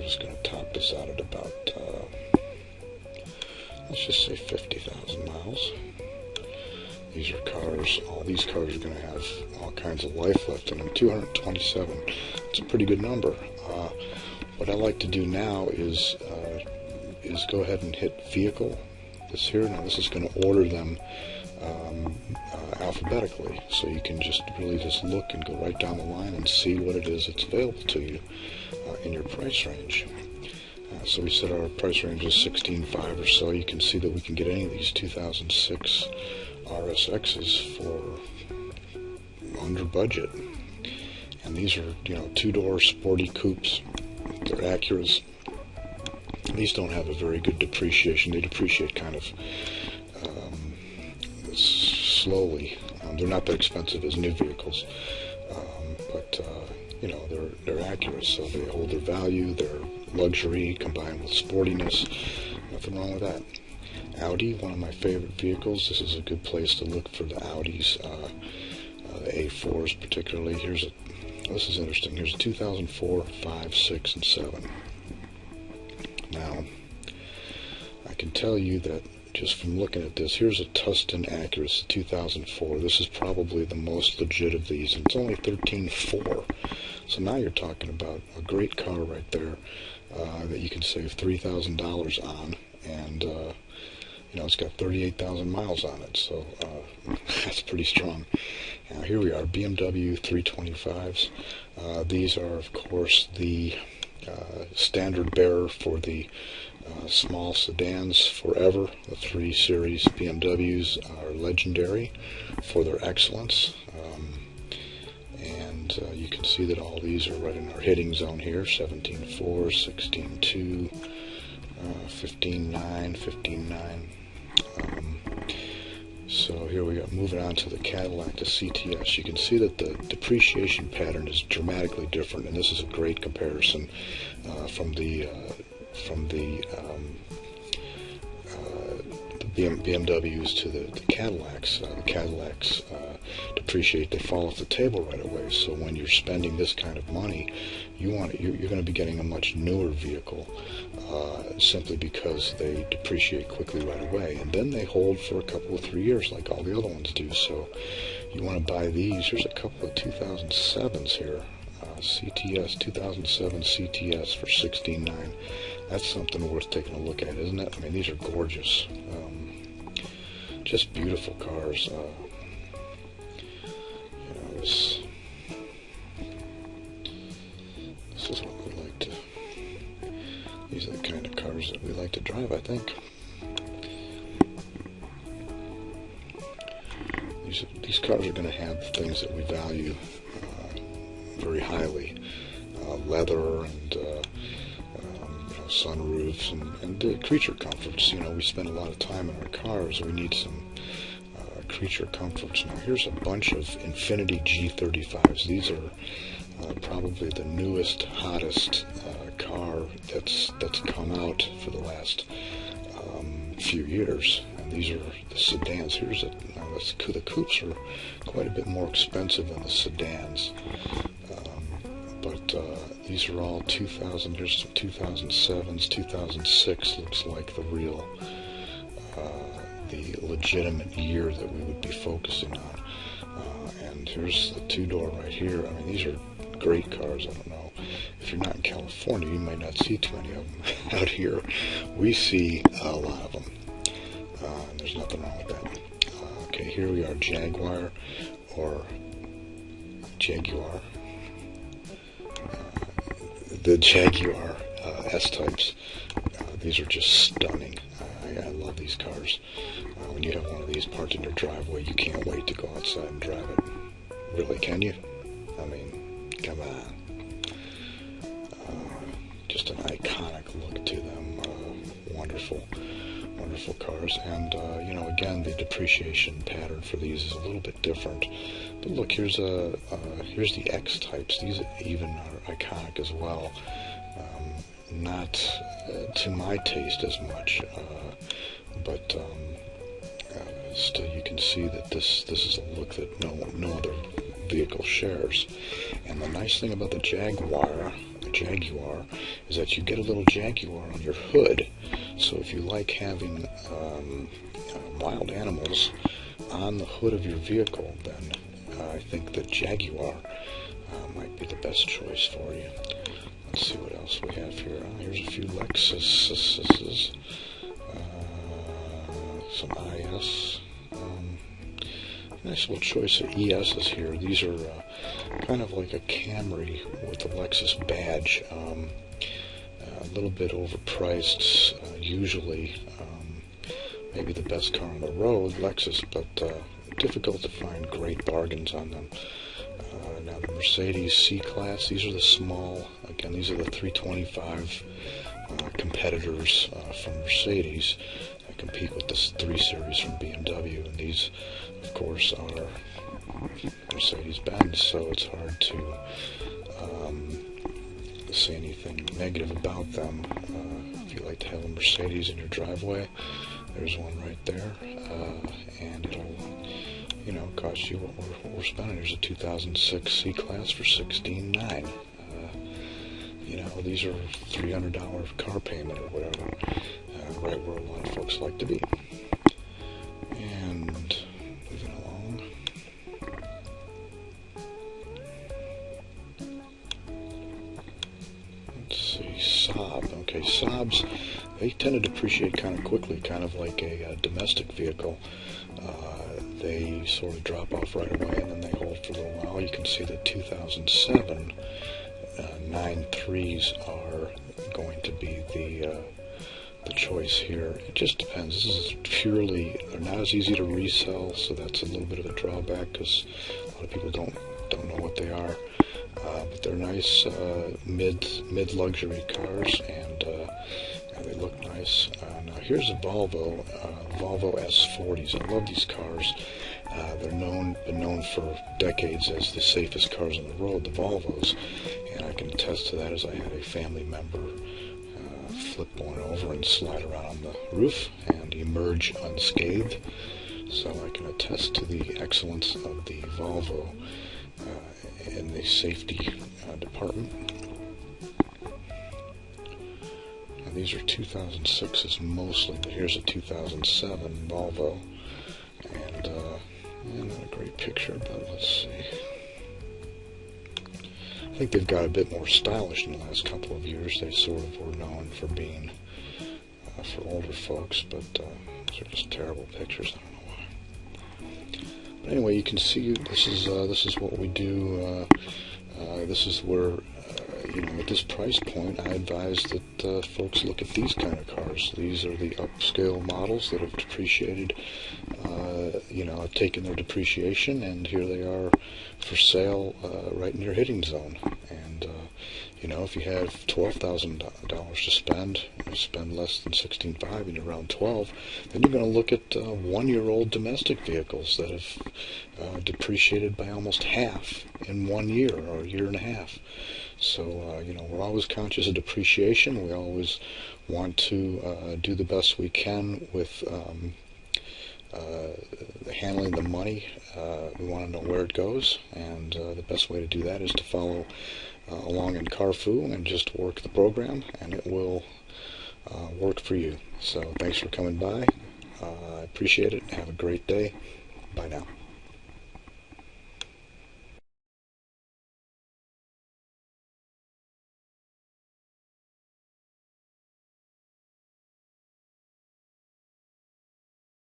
just going to top this out at about, let's just say 50,000 miles. These are cars, all these cars are going to have all kinds of life left in them. 227, it's a pretty good number. What I like to do now is go ahead and hit vehicle, this here. Now this is going to order them alphabetically, so you can just really just look and go right down the line and see what it is that's available to you in your price range. So we said our price range is 16.5 or so. You can see that we can get any of these 2006 RSXs for under budget, and these are, you know, two-door sporty coupes. They're Acuras. These don't have a very good depreciation. They depreciate kind of slowly. They're not that expensive as new vehicles, but you know, they're Acuras, so they hold their value. They're luxury combined with sportiness. Nothing wrong with that. Audi, one of my favorite vehicles. This is a good place to look for the Audis, the A4s particularly. This is interesting. Here's a 2004, 5, 6, and 7. Now, I can tell you that just from looking at this, here's a Tustin Acura 2004. This is probably the most legit of these, and it's only 13.4. So now you're talking about a great car right there that you can save $3,000 on, and you know, it's got 38,000 miles on it, so that's pretty strong. Now here we are, BMW 325s. These are, of course, the standard bearer for the small sedans forever. The 3 Series BMWs are legendary for their excellence, and you can see that all these are right in our hitting zone here: 17.4, 16.2, 15.9, 15.9. So here we go, moving on to the Cadillac, the CTS. You can see that the depreciation pattern is dramatically different, and this is a great comparison from the BMWs to the Cadillacs. The Cadillacs depreciate; they fall off the table right away. So when you're spending this kind of money, you're going to be getting a much newer vehicle, simply because they depreciate quickly right away, and then they hold for a couple of 3 years like all the other ones do. So you want to buy these. There's a couple of 2007s here. CTS 2007 CTS for 16.9. That's something worth taking a look at, isn't it? I mean, these are gorgeous, just beautiful cars. You know, this is what we like to. These are the kind of cars that we like to drive, I think. These cars are going to have things that we value very highly: leather and sunroofs and the creature comforts. You know, we spend a lot of time in our cars. We need some creature comforts. Now here's a bunch of Infiniti G35s. These are probably the newest, hottest car that's come out for the last few years. And these are the sedans. The coupes are quite a bit more expensive than the sedans. But these are all 2000. Here's some 2007s. 2006 looks like the real, the legitimate year that we would be focusing on. And here's the two-door right here. I mean, these are great cars. I don't know, if you're not in California, you might not see too many of them. Out here, we see a lot of them. And there's nothing wrong with that. Okay, here we are, Jaguar. The Jaguar S-Types. These are just stunning. I love these cars. When you have one of these parked in your driveway, you can't wait to go outside and drive it. Really, can you? I mean, come on. Just an iconic look to them. Wonderful cars. And you know, again, the depreciation pattern for these is a little bit different. But look, here's the X-Types. These even are iconic as well. Not to my taste as much, but still, you can see that this is a look that no other vehicle shares. And the nice thing about the Jaguar, Jaguar is that you get a little Jaguar on your hood. So if you like having wild animals on the hood of your vehicle, then I think that Jaguar might be the best choice for you. Let's see what else we have here. Here's a few Lexuses, some IS. Nice little choice of ESs here. These are kind of like a Camry with the Lexus badge. A little bit overpriced, usually. Maybe the best car on the road, Lexus, but difficult to find great bargains on them. Now the Mercedes C-Class, these are the small, again, these are the 325 competitors from Mercedes that compete with this 3 Series from BMW, and these, of course, are Mercedes-Benz, so it's hard to say anything negative about them. If you like to have a Mercedes in your driveway, there's one right there, and it'll, cost you what we're spending. Here's a 2006 C-Class for $16,900. These are $300 car payment or whatever, right where a lot of folks like to be. And moving along. Let's see, Saab. Okay, Saabs, they tend to depreciate kind of quickly, kind of like a domestic vehicle. They sort of drop off right away and then they hold for a little while. You can see that 2007 9.3s are going to be the choice here. It just depends. This is purely, they're not as easy to resell, so that's a little bit of a drawback because a lot of people don't know what they are. But they're nice mid luxury cars, and they look nice. Now here's a Volvo S40s. I love these cars. They're been known for decades as the safest cars on the road, the Volvos, and I can attest to that as I had a family member flip one over and slide around on the roof and emerge unscathed. So I can attest to the excellence of the Volvo in the safety department. Now these are 2006s mostly, but here's a 2007 Volvo, and not a great picture, but let's see. I think they've got a bit more stylish in the last couple of years. They sort of were known for being for older folks, but these are just terrible pictures. I don't know why. But anyway, you can see this is what we do. This is where at this price point, I advise that folks look at these kind of cars. These are the upscale models that have depreciated, have taken their depreciation, and here they are for sale right in your hitting zone. And if you have $12,000 to spend, you spend less than $16,500 and you're around $12,000, then you're going to look at 1-year-old domestic vehicles that have depreciated by almost half in 1 year or a year and a half. So, we're always conscious of depreciation. We always want to do the best we can with handling the money. We want to know where it goes, and the best way to do that is to follow along in Carfu and just work the program, and it will work for you. So thanks for coming by. I appreciate it. Have a great day. Bye now.